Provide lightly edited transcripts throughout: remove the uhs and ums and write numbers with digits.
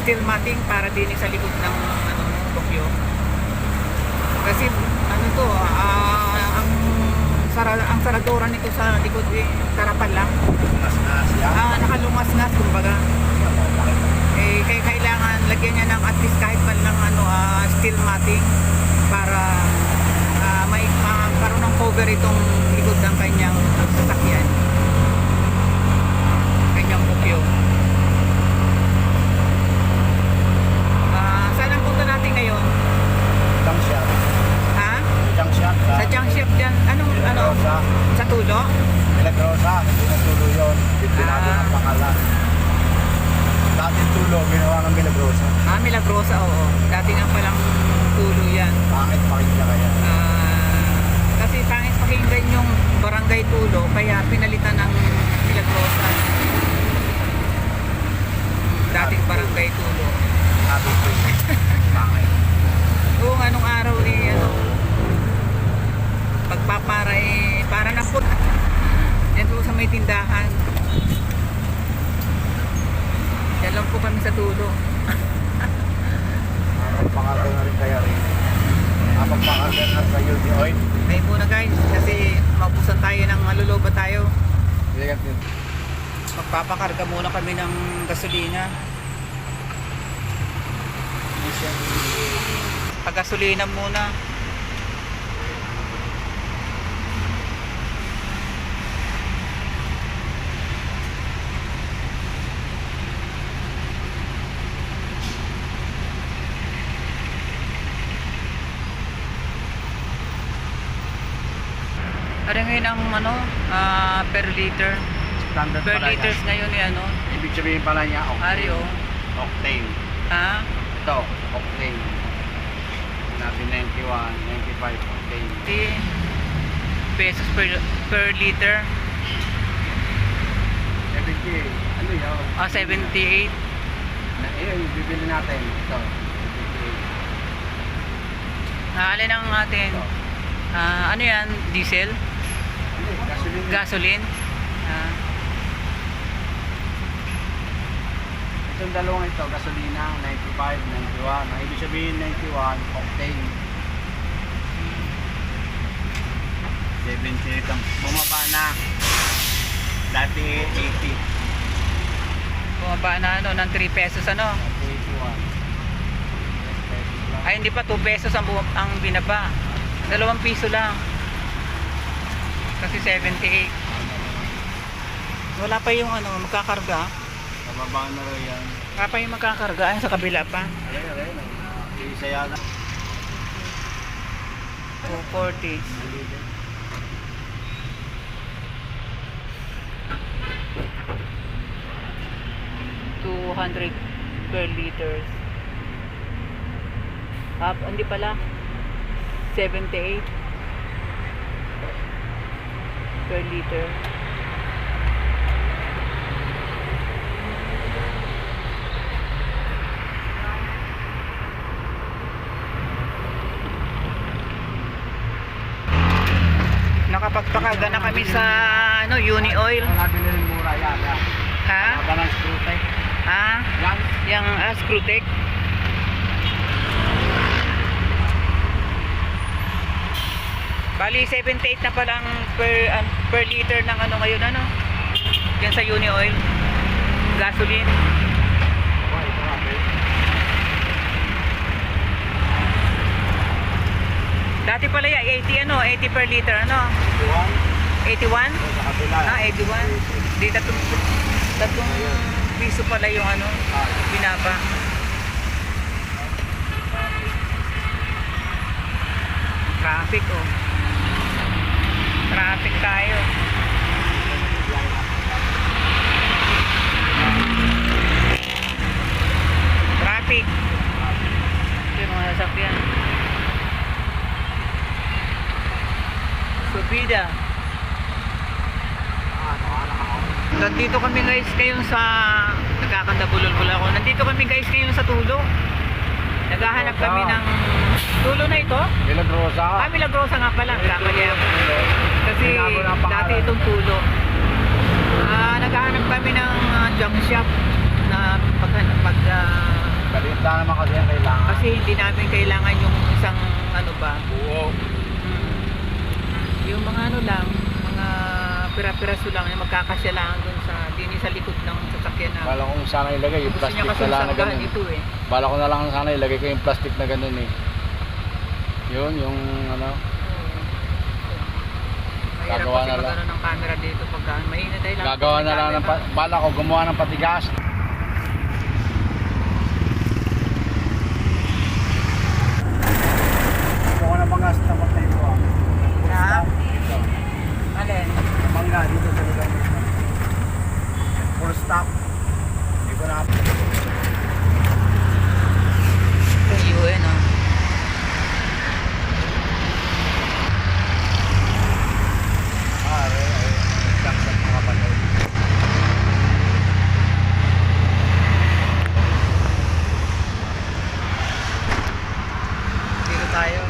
steel matting para din sa likod ng ano mo, bokyo. Kasi ano to, ang saradora nito sa likod karapan lang. Nakalungas-ngas kumbaga. Kaya kailangan lagyan niya ng at least kahit man lang steel matting para may magkaroon ng cover itong likod ng kanyang sasakyan. Kanyang bukyo. Saan ang punta natin ngayon? Junk shop. Ha? Junk shop. Sa junk shop dyan. Ano? Sa Tulo? Milagrosa. Hindi na Tulo yun. Binago ng pangalan. Dating Tulo, ginawa ng Milagrosa. Milagrosa, oo. Dati nga palang Tulo yan. Bakit pakinggan kaya? Kasi pangit pakinggan yung barangay Tulo, kaya pinalitan ng Milagrosa. Dating barangay Tulo. Sabi ko yun. Bakit? Oo, anong araw pagpapara para na po. Yan po sa may tindahan. Yan lang po kami sa Tulo. Pangalaga na rin kaya rin. Pagpakaga na kayo di oil. Ay muna guys, kasi maubusan tayo ng maluloba tayo. Magpapakarga muna kami ng gasolina. Pag-gasolina muna. Ano ngayon ang per liter? Standard Per pala liters yan. ngayon ano? Ibig sabihin pala niya, Ari octane. oh. Octane. Ha? Ito, octane. Natin 91, 95 octane. 50 pesos per liter. 78. Ano yun? 78. Ayun, bibili natin. Ito, 78. Alin ang atin? Ito. Ano yan? Diesel? Gasoline. Gasoline? Itong dalawang ito, gasolina, 95, 91. Ang ibig sabihin 91, octane. 78 ang bumaba na. Dati 80. Bumaba na ng 3 pesos ano? Dati 81. Ay hindi pa 2 pesos ang binaba. 2 piso lang. Kasi 78. Wala pa yung magkakarga. Bababa na rin yan. Wala pa yung magkakarga. Ay, sa kabila pa. Ayan. Isa yan. 240. $200 per liters. Hindi pala. 78 per liter. Nakapagpakaga na kami sa Uni Oil. Nabili rin mura yan. Ha? Balance screw tape. Yan. Yung Screwtech. Bali 78 na palang per liter ng ngayon yan sa Uni Oil gasoline. Dati pala yan 80 80 per liter 81? Sa kabila. 81 di tatlong piso pala yung binaba. Traffic traffic tayo. Traffic. Ito yung mga sasakyan. Subida. Nandito kami guys ngayon sa nagkakandabulol-bul ako. Nandito kami guys ngayon sa Tulo. Naghahanap kami ng Tulo na ito? Milagrosa. Milagrosa nga pala. Kamali ako. Kasi dati itong Tulo. Naghahanap kami ng junk shop na pag Maliit lang naman kasi ang kailangan. Kasi hindi namin kailangan yung isang ano ba, Buo. yung mga ano lang, mga pira-piraso lang, yung magkakasya lang dun sa, dini sa likod ng sasakyan namin. Bala ko sana ilagay yung Gusto plastic niya kasi na lang na sanggahan ganun. ito eh. Bala ko na lang sana ilagay ko yung plastic na ganun eh. Yun, yung ano. Mahirap Gagawa kasi na lang. magano ng camera dito pagka mainit dahil Gagawa na lang ng bala ko gumawa ng patigas. Gusto ko na pangas na patay ko ah. Ha? Ito. Alin? Mangga dito sa lugar nito. Full stop. Hindi ko na. Ito yung UN oh. Stop sa mga patay. Dito tayo.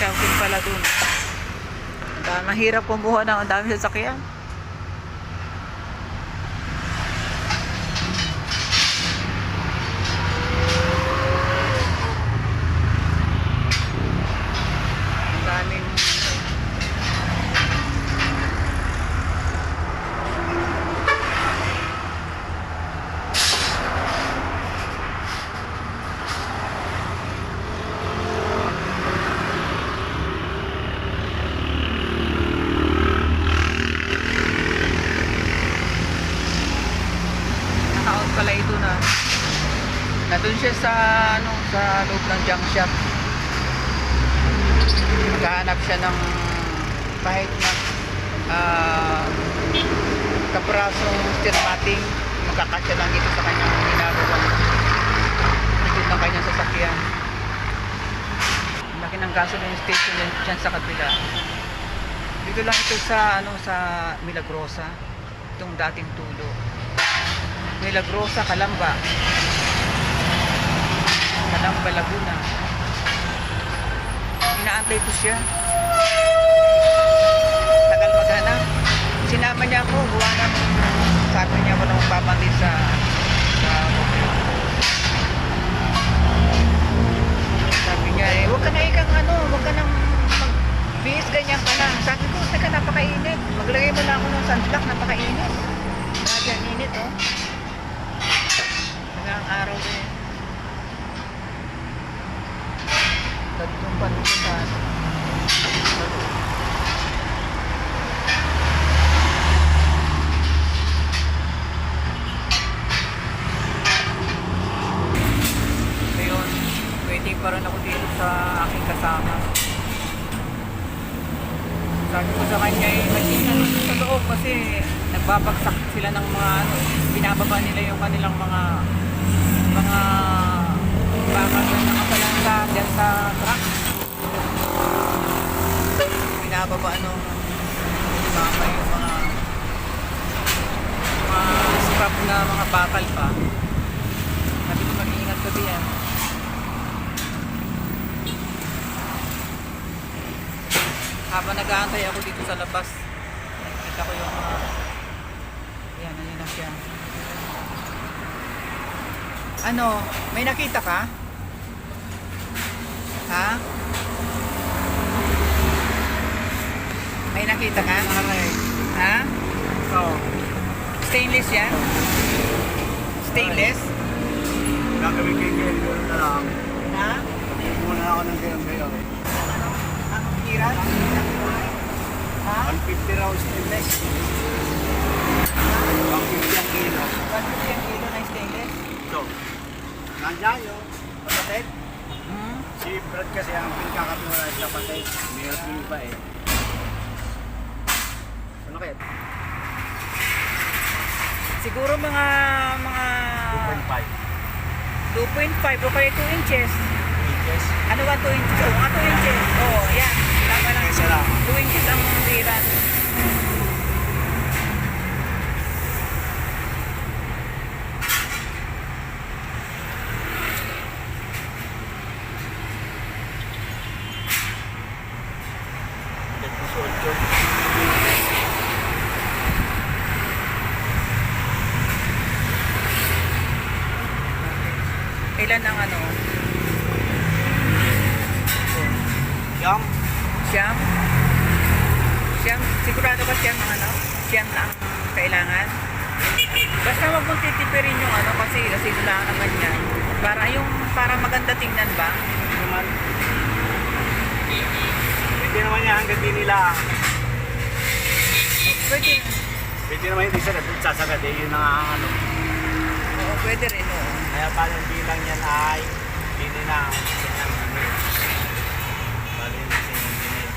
Camping pala dun. Mahirap kumuha ng ang dami sasakyan. Ang daming naka-out pala ito na. Nandun siya sa ano sa loob ng junk shop. Naghahanap siya ng kahit na kaprasong steel matting, magkakasya lang ito sa kanyang ginagawa likod ng kanyang sasakyan. Laki ng gasoline station dyan sa kabila. Dito lang ito sa ano sa Milagrosa, itong dating tulo. Milagrosa, Calamba, Laguna. Inaantay ko siya. Tagal maghanap. Sinama niya ako, gawa ng sabi niya ako na magpapantid sa sabi niya huwag ka na ikang ano, huwag ka nang magbihis, ganyan ka na. Sabi ko, teka, napakainit. Maglagay mo na ako ng sunblock, napakainit. Grabe ang init oh. Hanggang araw din. Tatlong panutusan. Ngayon, waiting pa rin ako dito sa aking kasama. Sabi ko sa kanya mag-ingat sa loob kasi nagbabagsak sila ng mga ano, binababa nila yung kanilang mga bakal na nakapalangga dyan sa truck. Binababa nung baka yung mga scrap na mga bakal pa. Sabi ko mag-iingat ka diyan. Habang nag-aantay ako dito sa labas, nakikita ko yung yan, ayun na siya. Ano, may nakita ka? Ha? May nakita ka? Ha? Oh. Stainless yan? Stainless? Gagawin kay Gail, gano'n na lang. Na? Pagkain muna ako ng gayon. Ano? Anong kiran? Ha? 150 raw stainless. 150 ang kilo. 150 ang kilo na stainless? So, nandiyan yung kapatid. Hmm? Si Brad kasi ang pinakakatulad sa kapatid. Mayroon yung iba eh. Ano kaya? Siguro mga 2.5 2.5 o kaya 2 inches. inches. Ano ba 2 inches? Oo, 2 inches. Oo, yan. Tama lang. Isa lang. 2 inches ang biran. Ilan ang ano? Yung Siyam? Siyam? Sigurado ba siyam ang ano? Siyam na ang kailangan? Basta wag mong titipirin yung ano kasi lang naman yan. Para maganda tingnan ba? naman. Pwede naman yan hanggang di nila. Pwede. Pwede naman yung isa na sasagad eh. Yun ang ano. Oo, pwede rin. Oo. Kaya paano yung bilang yan ay hindi na ang sinyang ginit. Bali yung sinyang ginit.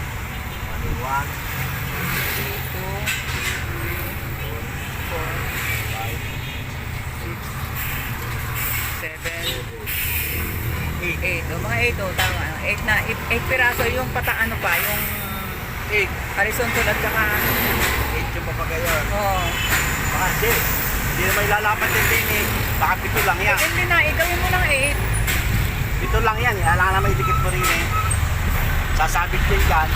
Bali 1, 2, 3, 4, 5, 6, 7, 8. O, mga 8 o, tama. 8 na. 8 piraso yung ano pa, yung 8. horizontal at saka, 8 yung papagayon. oo. Baka hindi. Hindi naman ilalapat yung din eh. Baka pito lang yan. Hindi na, igawin mo lang 8. Pito lang yan. Alam naman idikit mo rin eh. Sasabit din yan.